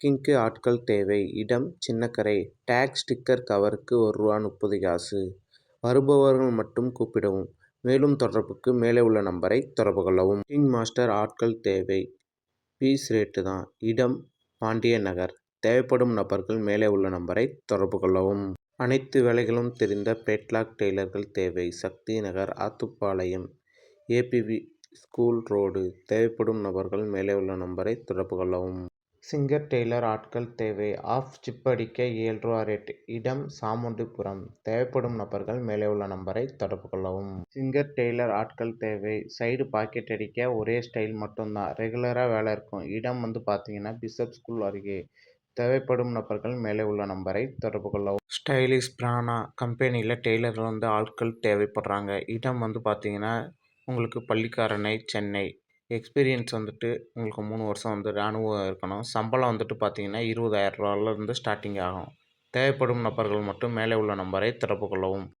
குக்கிங்க்கு ஆட்கள் தேவை. இடம் சின்னக்கரை. டேக் ஸ்டிக்கர் கவருக்கு ரூ. 1.30. வருபவர்கள் மட்டும் கூப்பிடவும். மேலும் தொடர்புக்கு மேலே உள்ள நம்பரை தொடர்பு கொள்ளவும். குக்கிங் மாஸ்டர் ஆட்கள் தேவை. பீஸ் ரேட்டு தான். இடம் பாண்டியன் நகர். தேவைப்படும் நபர்கள் மேலே உள்ள நம்பரை தொடர்பு கொள்ளவும். அனைத்து வேலைகளும் தெரிந்த பேட்லாக் டெய்லர்கள் தேவை. சக்தி நகர், ஆத்துப்பாளையம், ஏபிவி ஸ்கூல் ரோடு. தேவைப்படும் நபர்கள் மேலே உள்ள நம்பரை தொடர்பு கொள்ளவும். சிங்கர் டெய்லர் ஆட்கள் தேவை. ஆஃப் ஜிப் அடிக்க ரூ. 7 ரேட். இடம் சாமுண்டிபுரம். தேவைப்படும் நபர்கள் மேலே உள்ள நம்பரை தொடர்பு கொள்ளவும். சிங்கர் டெய்லர் ஆட்கள் தேவை. சைடு பாக்கெட் அடிக்க ஒரே ஸ்டைல் மட்டும்தான். ரெகுலரா வேலை இருக்கும். இடம் பார்த்தீங்கன்னா பிஷப் ஸ்கூல் அருகே. தேவைப்படும் நபர்கள் மேலே உள்ள நம்பரை தொடர்பு கொள்ளவும். ஸ்டைலிஷ் பிரானா கம்பெனியில் டெய்லர் ஆட்கள் தேவைப்படுறாங்க. இடம் பார்த்தீங்கன்னா உங்களுக்கு பள்ளிக்கரணை, சென்னை. எக்ஸ்பீரியன்ஸ் உங்களுக்கு 3 வருஷம் அனுபவம் இருக்கணும். சம்பளம் பார்த்தீங்கன்னா ரூ. 20,000 ஸ்டார்டிங் ஆகும். தேவைப்படும் நபர்கள் மட்டும் மேலே உள்ள நம்பரை தொடர்பு கொள்ளவும்.